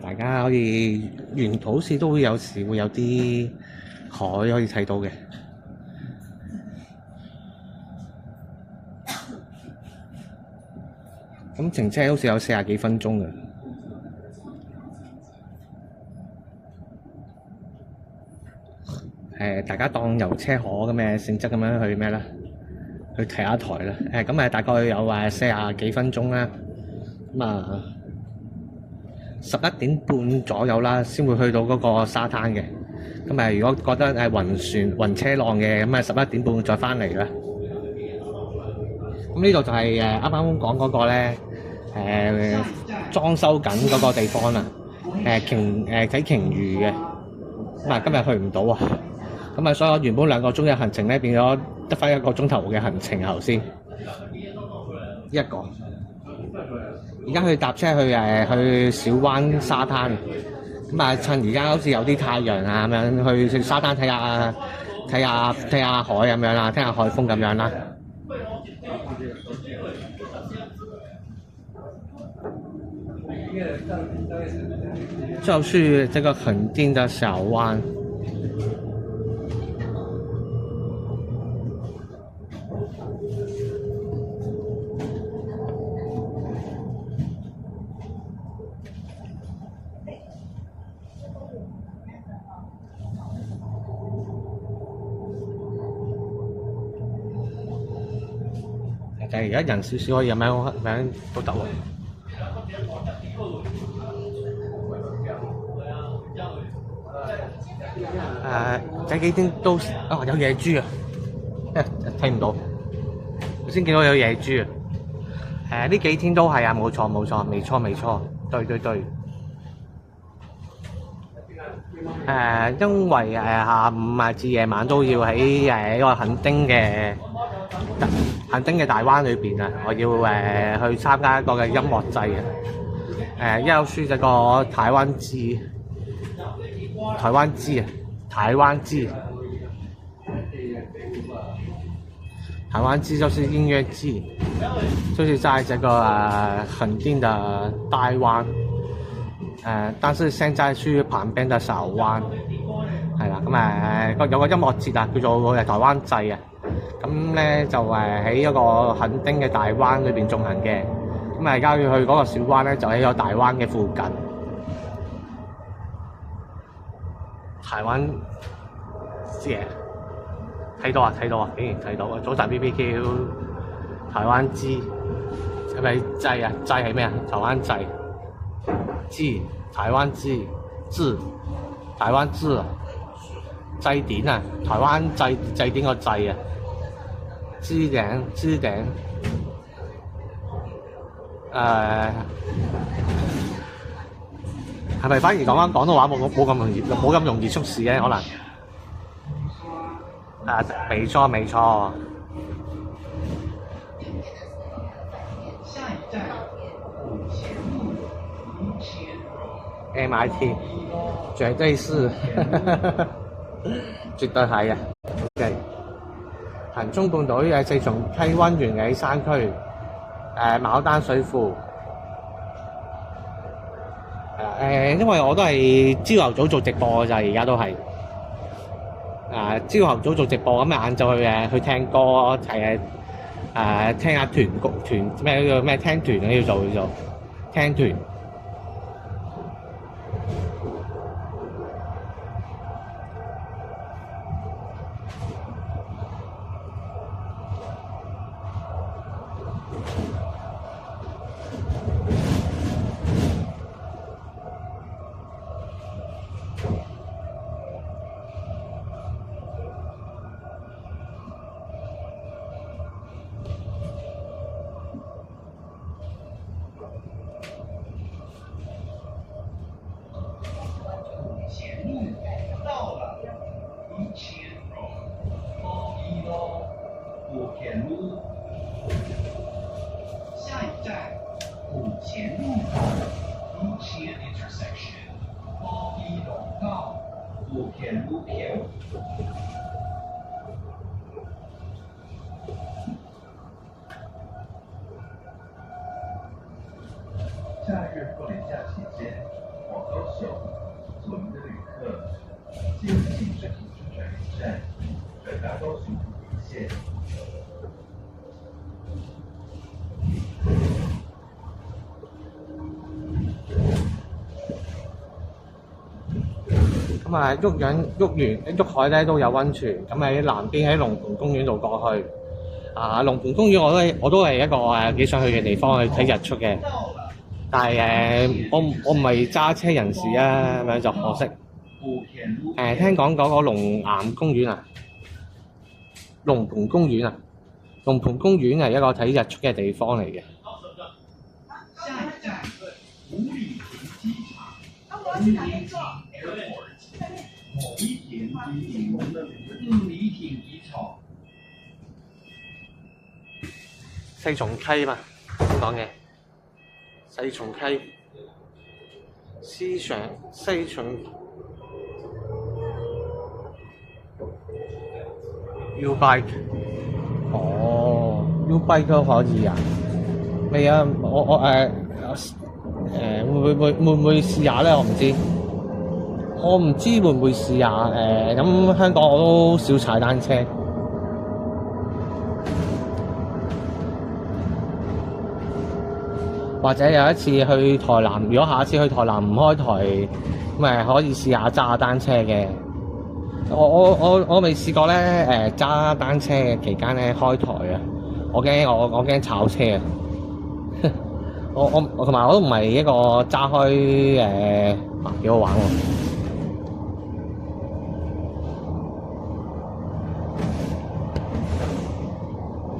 大家可以沿途好似都會有時會有啲海可以睇到嘅。咁程車好似有40幾分鐘嘅。大家當遊車河咁嘅性質咁樣去咩啦？去睇下台啦。咁大概有40幾分鐘啦。咁啊11點半左右啦，先會去到嗰個沙灘嘅。咁如果覺得暈車浪嘅，咁11點半再翻嚟啦。咁呢度就係啱啱講嗰個咧，裝修緊嗰個地方啦。睇鯨魚嘅。咁今日去唔到啊。咁所以我原本2個鐘嘅行程咧，變咗得翻1個鐘頭嘅行程頭先。一個。而家去搭車去小灣沙灘。咁趁而家好似有啲太陽啊咁樣，去沙灘睇下海咁樣啦，聽下海風咁樣啦。就是這個墾丁的小灣。但係而家人少少可以有名都得喎。這幾天都有野豬啊！睇唔到，我先見到有野豬啊！呢幾天都係啊，冇錯，對。因為下午至夜晚都要喺一個墾丁嘅大灣裏邊啊，我要去參加一個嘅音樂祭啊！要去這個台灣祭就是音樂祭，就是在這個墾丁的大灣。但是現在去旁邊的小灣，係啦，有個音樂節啊，叫做台灣祭啊，咁咧就喺一個墾丁嘅大灣裏邊進行嘅，咁而家要去嗰個小灣咧，就喺個大灣嘅附近。台灣節睇到啊，竟然睇到啊！早晨 BBQ 台灣祭係咪祭啊？祭係咩啊？台灣祭。台灣祭祭典啊！台灣祭典個祭啊！支頂係咪反而講翻廣東話冇咁容易出事嘅可能？沒錯。MIT 絕對是，絕對係啊！行中半島四重溪灣源尾山區，牡丹水庫。因為我都係朝頭早做直播就係而家都係朝頭早做直播，咁晏晝去聽歌，聽下團咩聽團啊，要做聽團。假日过年假期间，咁啊，旭海咧都有溫泉，咁喺南邊喺龍盤公園度過去。龍盤公園我都係一個幾想去嘅地方，去睇日出嘅。但係我唔係揸車人士啊，咁樣就可惜。聽講嗰個龍岩公園啊，龍盤公園啊，龍盤公園係一個睇日出嘅地方嚟嘅。四重溪嘛，咁講嘅四重溪，四重 U bike， U bike 都可以啊？未啊，我會唔會試下咧？我唔知會唔會試下咁香港我都少踩單車。或者有一次去台南，如果下一次去台南唔開台，咁咪可以試下揸下單車嘅。我未試過咧揸單車嘅期間咧開台啊！我驚炒車啊！我同埋我都唔係一個揸開幾好玩喎，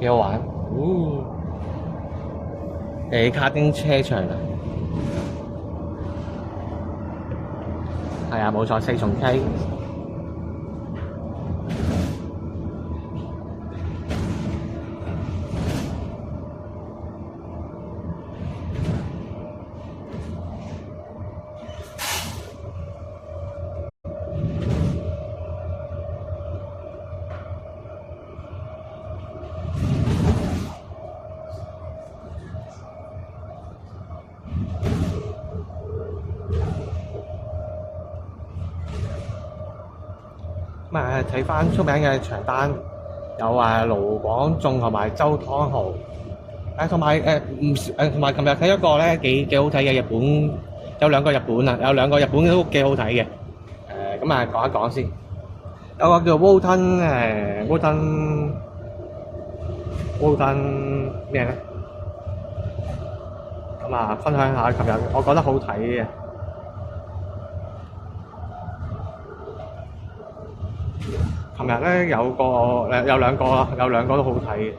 幾好玩卡丁車場啊，係啊，冇錯，四重溪。咁睇翻出名嘅長單，有盧廣仲同埋周湯豪，同埋同埋琴日睇一個咧幾好睇嘅日本，有兩個日本都幾好睇嘅。講一講先，有個叫Wotan咩咧？咁分享下琴日我覺得好睇嘅。琴日咧有兩個都好睇嘅，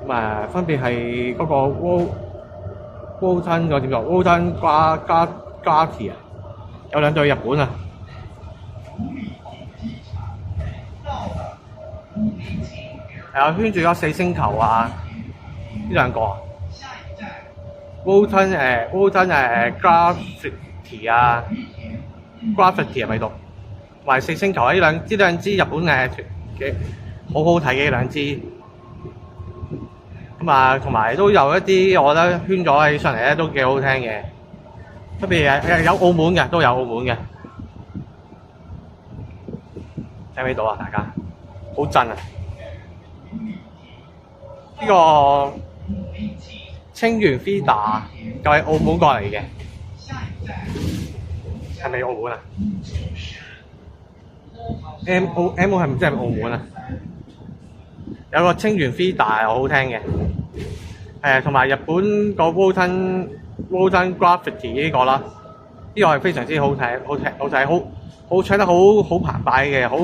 咁分別係嗰個Wotan個點做Wotan Gatti啊，有兩對日本啊，圈住咗四星球啊，呢兩個Wotan Gatti 啊 ，Gravity 係咪讀？同埋四星球呢兩支日本嘅好好睇嘅呢兩支，同埋都有一啲我覺得圈咗起上嚟咧都幾好聽嘅，特別有澳門嘅，都有澳門嘅，聽唔聽到啊？大家好震啊！呢個清源 Fida 就係澳門過嚟嘅，係咪澳門啊？MO 係唔知係咪澳門啊？有個清源 Fida 係好聽嘅，同埋日本個 Wotan Gravity 呢個啦，呢個係非常之好睇，好唱得好澎湃嘅，好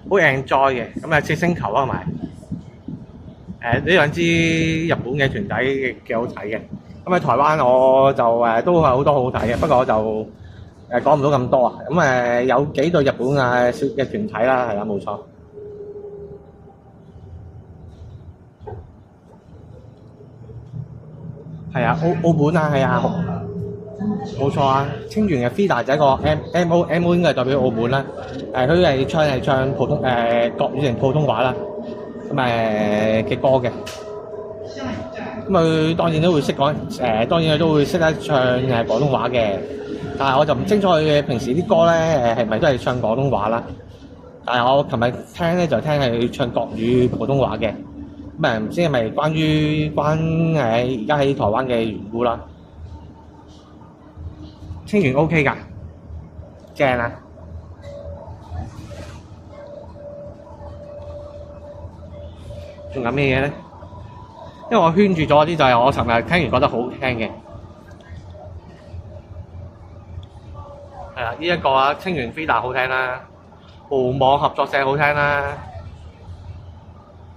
enjoy 嘅。咁四星球啊，同埋呢兩支日本嘅團體幾好睇嘅。咁喺台灣我就都係好多好睇嘅，不過我就講唔到咁多啊。咁有幾隊日本嘅團體啦，係啦，冇錯。係啊，澳門啊，係啊，冇錯啊。清源嘅 Fida 就係一個 MO 應該係代表澳門啦。佢係唱普通國語定普通話啦。咁嘅歌嘅。咁佢當然都會識講當然佢都會識得唱廣東話嘅。但係我就唔清楚佢平時啲歌咧係咪都係唱廣東話啦。但係我琴日聽咧就聽係佢唱國語普通話嘅，咁唔知係咪關而家喺台灣嘅緣故啦。清源 OK 㗎，正啊！仲有咩嘢咧？因為我圈住咗啲就係我尋日聽完覺得好聽嘅，係啦，呢一個啊，清源飛達好聽啦，豪網合作社好聽啦，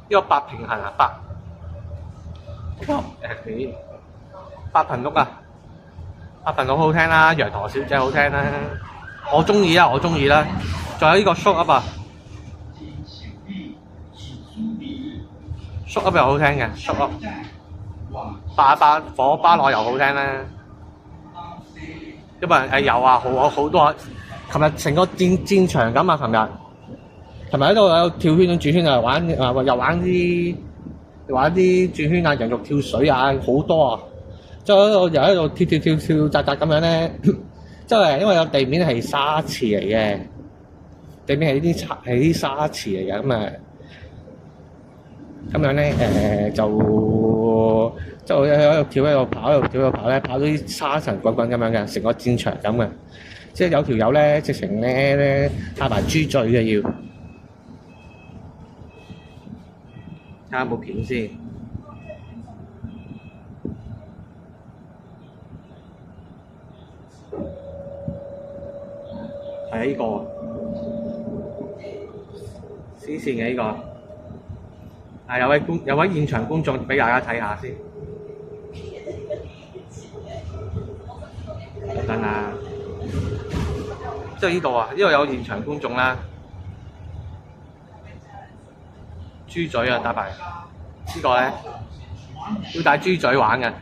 呢個八平衡啊，八平屋啊，八平屋好聽啦，羊駝小姐好聽啦，我中意啦，仲有呢個 Show Up 啊，Show Up 又好聽嘅 ，Show Up， 88火巴羅又好聽啦。因為有啊，好多啊！琴日成個戰場咁啊！琴日喺度有跳圈轉圈啊，又玩啲轉圈啊，人肉跳水啊，好多啊！即係又喺度跳紮咁樣咧，即係因為有地面係沙池嚟嘅，地面係啲沙池嚟嘅咁樣咧即係喺度跳喺度跑咧，跑到啲沙塵滾咁樣嘅，成個戰場咁嘅。即係有條友咧，直情咧帶埋豬嘴嘅要。睇下有冇片先。係呢個黐線嘅呢個。有位現場觀眾俾大家睇下先。等啊！即係呢度啊，呢度有現場觀眾啦。豬嘴啊，打牌呢個咧要帶豬嘴玩嘅。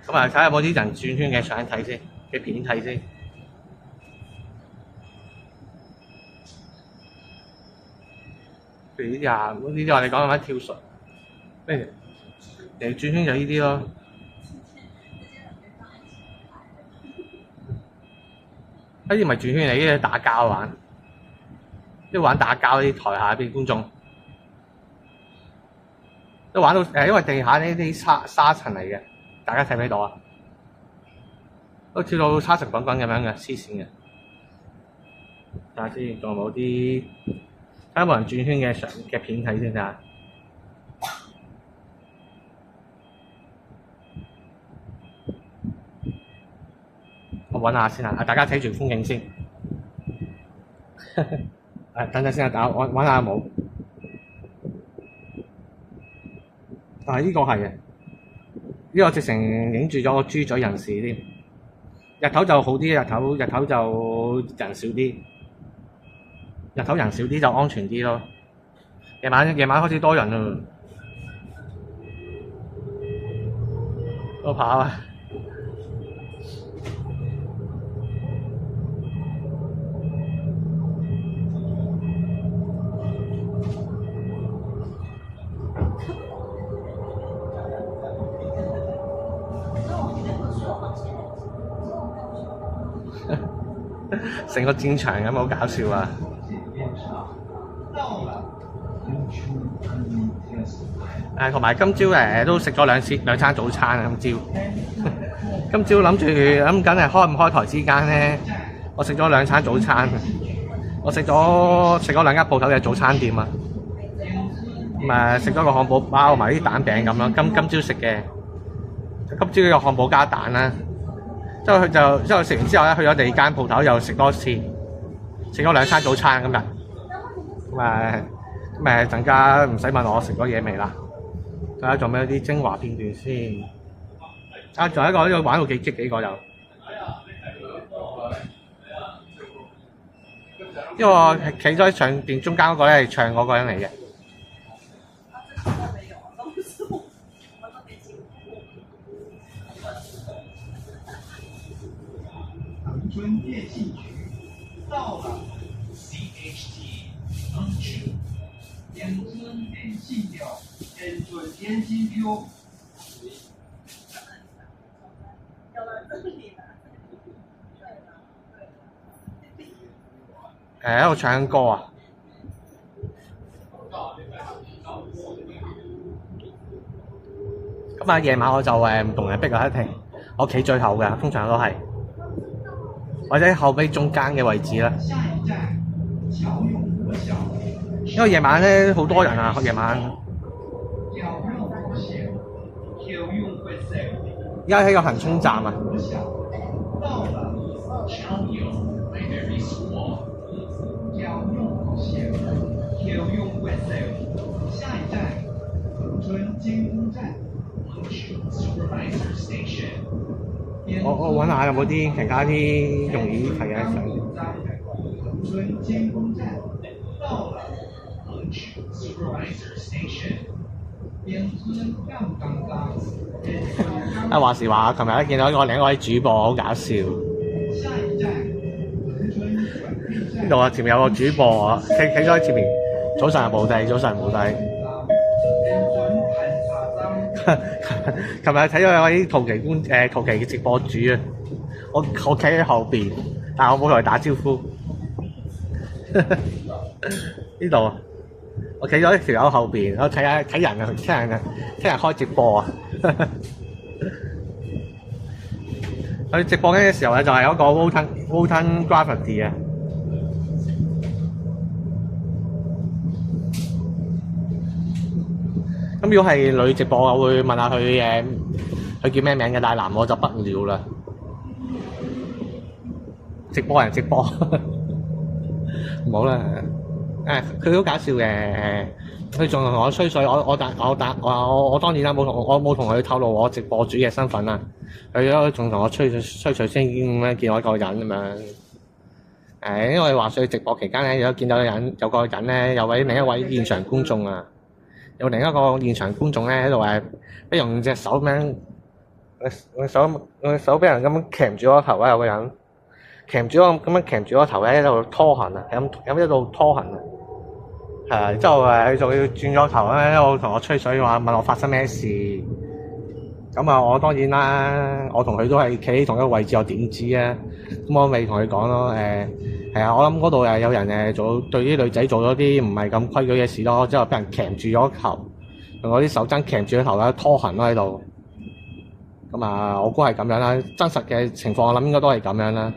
咁啊，睇下有冇啲人轉圈嘅相睇先，嘅片睇先。譬如呢啲啊，呢啲我哋講緊跳水，咩？人轉圈就呢啲咯。呢啲唔係轉圈嚟，呢啲打交玩，呢玩打交啲台下邊觀眾，都玩到因為地下呢啲沙塵嚟嘅。大家睇唔睇到啊？都跳到沙塵滾滾咁樣嘅，黐線嘅。睇下先，仲有冇啲睇下有冇人轉圈嘅相嘅片睇先睇下。我揾下先啊！大家睇住風景先。等陣先啊！我揾下有冇。呢個係嘅。呢個直情影住咗個豬嘴人士添，日頭就好啲，日頭就人少啲，日頭人少啲就安全啲咯。夜晚開始多人啦，都跑啊！成個戰場咁好搞笑啊！同埋今朝都食咗兩餐早餐啊！今朝諗緊係開唔開台之間咧，我食咗兩餐早餐，我食咗兩間鋪頭嘅早餐店啊！咁食咗個漢堡包埋啲蛋餅咁咯。今朝食嘅，今朝有漢堡加蛋啦。之後食完之後咧，去咗第二間鋪頭又食多次，食咗兩餐早餐今日。咁陣間唔使問我食咗嘢未啦。睇下仲有啲精華片段先。仲有一個呢個玩到幾個又。因為我企咗喺上邊中間嗰個咧係唱嗰個人嚟嘅。恒春电信局到了 CHT 恒春恒春电信局恒春电信局。喺度唱歌啊！咁啊，夜晚我就唔同人逼我一停，我企最後嘅，通常都係，或者後尾中間嘅位置啦。因為夜晚咧好多人啊，夜晚。而家喺個恒春站啊。我揾下有冇啲其他啲容易睇嘅相。恒春監工站到了，恒春 Supervisor Station。話時話，琴日咧見到另一位主播好搞笑。呢度啊，前面有個主播啊，企咗喺前面。早晨冇地，早晨冇地。琴日睇咗有位圖奇嘅直播主啊，我企喺後邊，但係我冇同佢打招呼。呢度啊，我企咗條友後邊，我睇人啊，聽人開直播啊。佢直播緊嘅時候咧，就係有一個 Wotan Gravity 啊。咁如果係女直播，我會問下佢佢叫咩名嘅，但係男我就不了啦。直播人直播，唔好啦。佢好搞笑嘅，佢仲同我吹水，我當然啦，我冇同佢透露我直播主嘅身份啦。佢都仲同我吹水先咁樣見我一個人咁樣。因為話說直播期間咧，有見到有個人咧，另一位現場觀眾啊。有另一個現場觀眾咧喺度俾用隻手咁樣，我手俾人咁樣鉗住我個頭啊！有個人鉗住我咁樣鉗住我個頭咧，喺度拖行啊，咁一路拖行啊，之後佢仲要轉咗頭咧，一路同我吹水話問我發生咩事。咁啊，我當然啦，我同佢都係企喺同一個位置，我點知啊？咁我咪同佢講咯，係啊，我諗嗰度有人對啲女仔做咗啲唔係咁規矩嘅事咯，之後俾人鉗住咗頭，用我啲手踭鉗住咗頭啦，拖行咯喺度。咁啊，我估係咁樣啦，真實嘅情況我諗應該都係咁樣啦。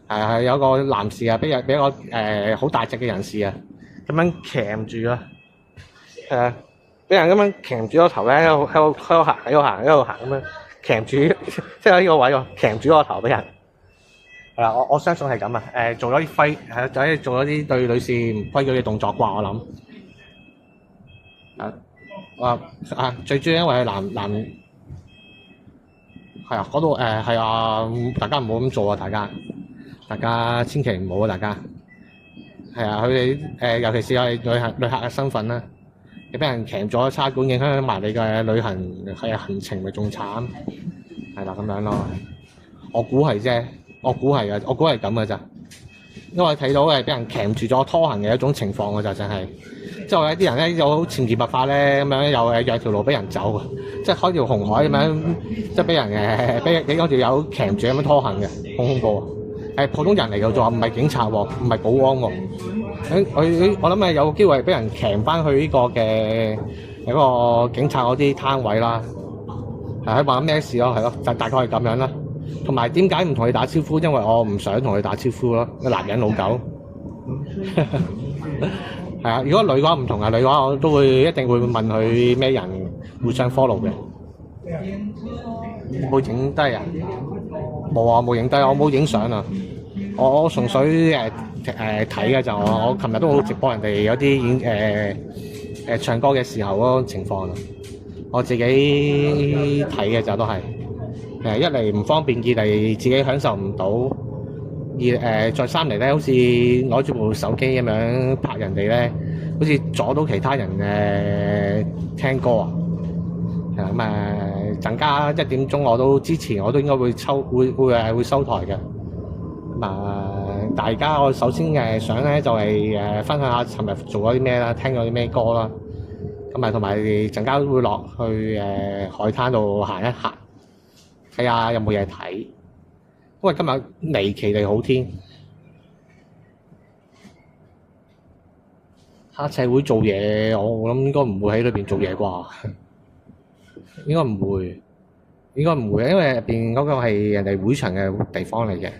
係有個男士啊，俾一個好大隻嘅人士啊，咁樣鉗住啊，俾人咁樣鉗住個頭咧，喺度行咁樣鉗住，即係呢個位喎，鉗住個頭俾人。係啦，我相信係咁啊！做咗啲做咗啲對女士唔規矩嘅動作啩，我諗。最主要因為男係啊，嗰度係啊，大家唔好咁做啊！大家千祈唔好啊！大家係啊，佢哋尤其是係旅客嘅身份啦，你俾人鉗咗差館，影響埋你嘅旅行行程，咪仲慘係啦咁樣咯。我估係啫。我估係咁嘅咋，因為睇到係俾人鉗住咗拖行嘅一種情況嘅就真係，之後有啲人咧有好潛移默化咧咁樣又讓條路俾人走，即係開條紅海咁樣，即係俾人俾嗰條友鉗住咁樣拖行嘅，好恐怖。係普通人嚟嘅啫，唔係警察喎，唔係保安喎。我諗有機會俾人鉗翻去呢個嘅嗰個警察嗰啲攤位啦，係話咩事咯，係咯，就大概係咁樣啦。同埋點解唔同佢打招呼？因為我唔想同佢打招呼咯，個男人老狗。係啊，如果女嘅話唔同啊，女嘅話我都一定會問佢咩人，互相 follow 嘅。冇影低啊？冇啊，冇影低，我冇影相啊。我純粹睇嘅就我琴日都好直播人哋有啲唱歌嘅時候嗰個情況啊。我自己睇嘅就都係。一嚟唔方便，二嚟自己享受唔到，再三嚟咧，好似攞住部手機咁樣拍人哋咧，好似阻到其他人聽歌啊。咁陣間1點鐘我都之前我都應該會收台嘅。大家我首先想咧就係分享下尋日做咗啲咩啦，聽咗啲咩歌啦。同埋陣間會落去海灘度行一行，睇下有冇嘢睇。因為今日離奇地好天，黑社會做嘢，我諗應該唔會喺裏邊做嘢啩，應該唔會，因為入邊嗰個係人哋會場嘅地方嚟嘅。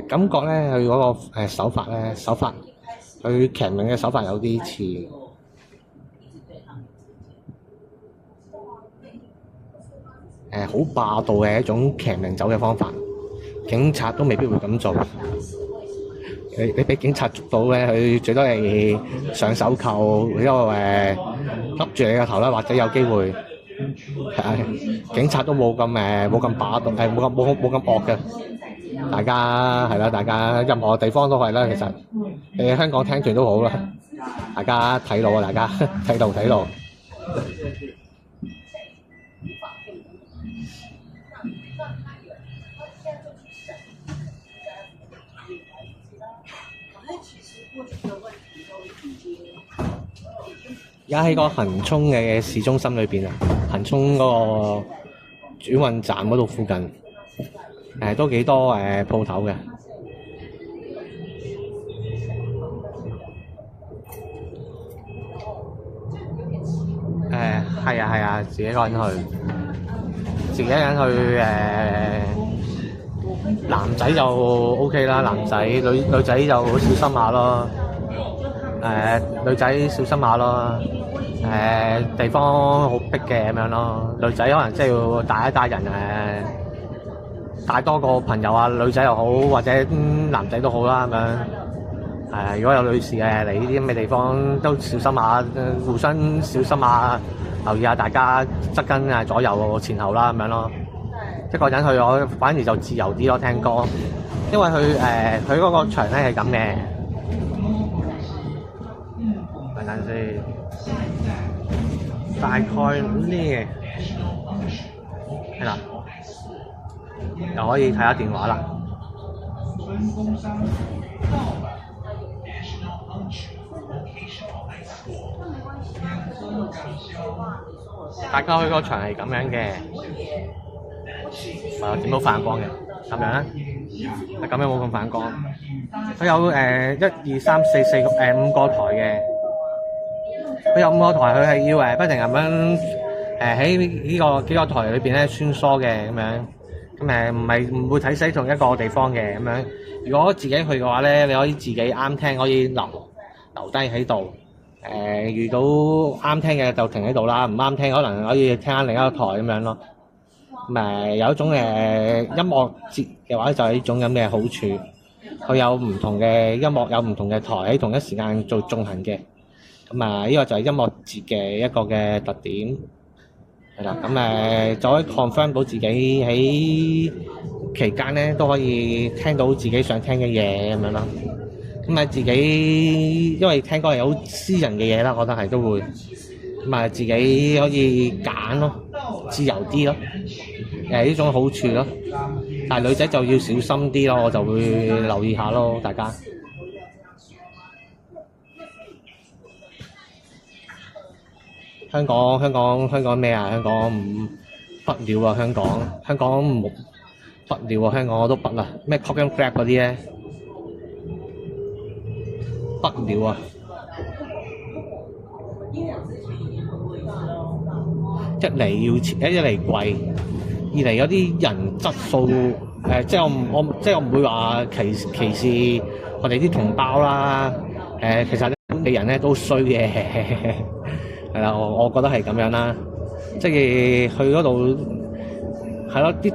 感覺咧佢嗰個手法佢劇名嘅手法有啲似好霸道嘅一種騎名走嘅方法，警察都未必會咁做。你俾警察捉到咧，佢最多係上手扣，然之後笠住你個頭啦，或者有機會警察都冇咁霸道，冇咁惡嘅。大家係啦，大家任何地方都係啦。其實你香港聽團都好啦，大家睇路啊，大家睇路。而家喺個恒涌嘅市中心裏邊啊，恒涌嗰個轉運站嗰度附近。都幾多鋪頭嘅，係啊，自己一個人去，男仔就 OK 啦，男仔女仔就好小心下咯，女仔小心下咯，地方好逼嘅咁樣咯，女仔可能即係要帶一帶人帶多個朋友啊，女仔又好，或者男仔都好啦咁樣。如果有女士嚟呢啲咁嘅地方，都小心下，互相小心下，留意下大家側跟左右前後啦咁樣咯。一個人去我反而就自由啲咯，聽歌，因為佢嗰個場咧係咁嘅。等陣先，大概呢係啦。又可以睇下電話啦。大家去個場係咁樣嘅，點都反光嘅，咁樣啦，咁樣冇咁反光。佢有1、2、3、4、5個台嘅，佢有5個台，佢係要不停咁樣喺呢個幾個台裏邊咧穿梭嘅咁樣。唔會睇死同一個地方嘅咁樣。如果自己去嘅話咧，你可以自己啱聽，可以留低喺度。遇到啱聽嘅就停喺度啦，唔啱聽可能可以聽下另一個台咁樣咯。有一種音樂節嘅話就係呢種咁嘅好處，佢有唔同嘅音樂，有唔同嘅台喺同一時間做進行嘅。呢個就係音樂節嘅一個嘅特點。係啦，就可以 confirm 到自己喺期間咧都可以聽到自己想聽嘅嘢咁樣啦。自己因為聽歌係好私人嘅嘢啦，我覺得係都會自己可以揀咯，自由啲咯。呢種好處咯。但係女仔就要小心啲咯，我就會留意下咯，大家。香港咩啊？香港唔不了啊！香港冇不了啊！香港我都不啦。咩 Cock and Grab 嗰啲咧，不了啊！一嚟貴，二嚟有啲人質素即係我唔會話歧視我哋啲同胞啦。其實本地人咧都衰嘅。係啦，我覺得係咁樣啦，即係去嗰度係咯，啲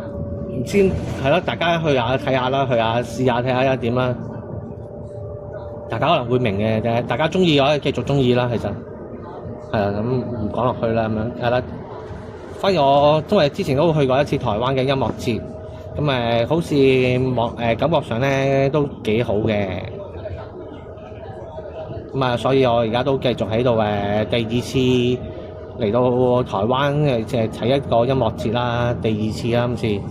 唔知係咯，大家去下睇下啦，去下試下睇下點啦。大家可能會明嘅，大家中意可以繼續中意啦，其實係啊，咁唔講落去啦，咁樣係啦。反而我因為之前都去過一次台灣嘅音樂節，咁好似感覺上咧都幾好嘅。咁所以我而家都繼續喺度第二次嚟到台灣即係睇一個音樂節啦，第二次啦今次。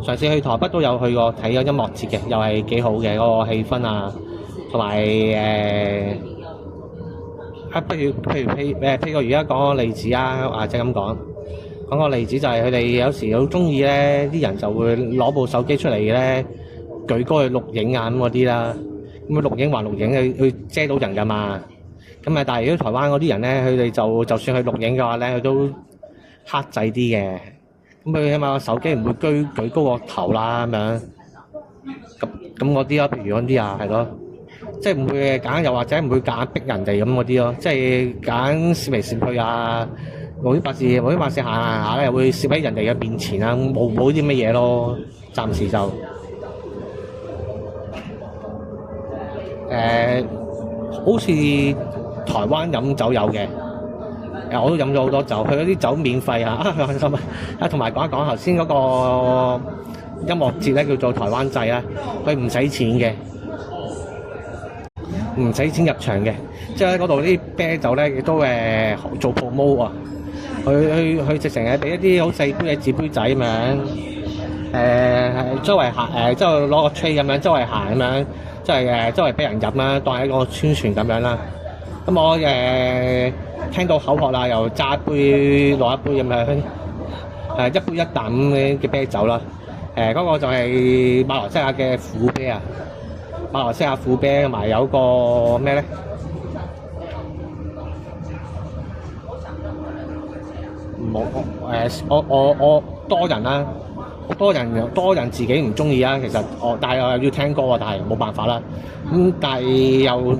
上次去台北都有去過睇個音樂節嘅，又係幾好嘅嗰個氣氛啊，同埋譬如而家講個例子啊，即係咁講個例子就係佢哋有時好中意咧，啲人就會攞部手機出嚟咧，舉高去錄影啊咁嗰啲啦。咁錄影還錄影，去遮到人㗎嘛。咁但係如果台灣嗰啲人咧，佢哋就算去錄影嘅話咧，佢都克制啲嘅。咁佢起碼個手機唔會舉高個頭啦咁樣。咁嗰啲咯，譬如嗰啲係咯，即係唔會揀，又或者唔會揀逼人哋咁嗰啲咯，即係揀攝嚟攝去啊，無端白事行下咧，又會攝喺人哋嘅面前啊，冇啲乜嘢咯，暫時就。好似台灣飲酒有嘅，我都飲咗好多酒，佢嗰啲酒免費同埋講一講頭先嗰個音樂節咧，叫做台灣祭啦，佢唔使錢嘅，唔使錢入場嘅，即係喺嗰度啲啤酒咧亦都做 promo 啊，佢直情係俾一啲好細杯嘅紙杯仔咁樣，周圍行之後攞個 tray 咁樣周圍行咁樣。即係周圍俾人飲啦，當係一個宣傳咁樣啦。咁我聽到口渴啦，又揸一杯攞一杯咁樣，一杯一啖嘅啤酒啦。嗰個就係馬來西亞嘅虎啤啊，馬來西亞虎啤，同埋有個咩咧？冇我多人啦。多人自己唔中意啊，其實但係我要聽歌啊，但係冇辦法啦。但係又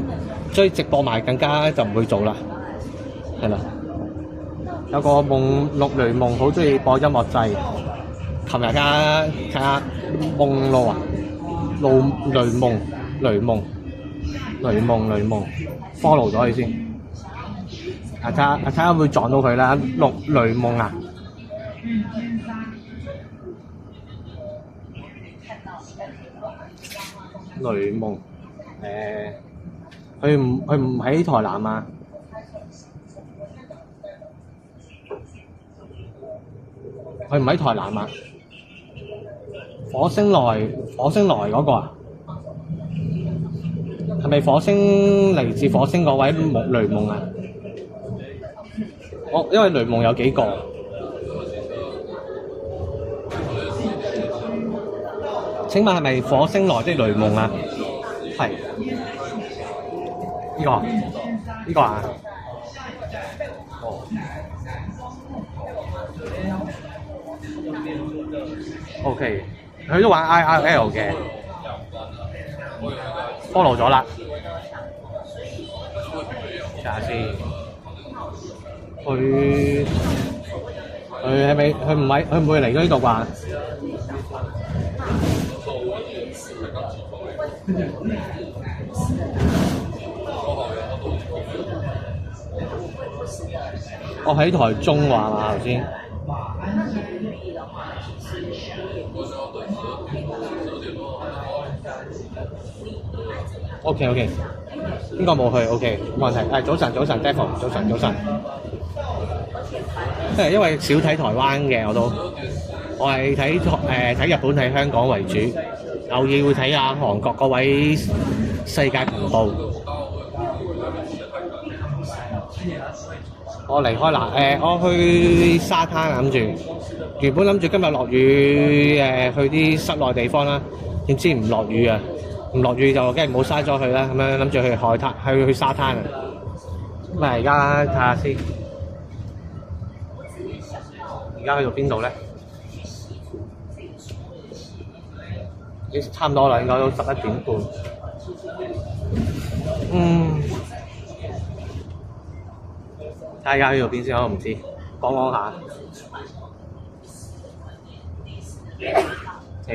追直播埋，更加就唔會做啦，係啦。有個雷夢好中意播音樂祭，琴日睇下夢露啊，雷夢 follow 咗佢先。睇下會唔會撞到佢啦，雷夢啊！雷夢，佢唔喺台南啊？佢唔喺台南啊？火星來嗰個啊？係咪火星嚟自火星嗰位雷夢啊？因為雷夢有幾個？請問係咪火星來的雷夢啊？係。呢個啊？OK，佢都玩 IRL 嘅 ，follow 咗啦。睇下先，佢係咪佢唔會嚟咗呢度啩？我喺台中話嘛頭先。OK， 應該冇去 OK， 冇問題。早晨 Devil， 早晨。因為少睇台灣嘅我係睇日本睇香港為主，偶爾會睇下韓國嗰位世界頻道。我離開啦，我去沙灘諗住，原本諗住今日落雨，去啲室內地方啦，點知唔落雨啊！唔落雨就梗係唔好嘥咗佢啦，咁樣諗住去海灘，去沙灘啊！咁而家睇下先，而家去到邊度咧？差唔多啦，應該都11點半。睇下去到邊先，我唔知，講下。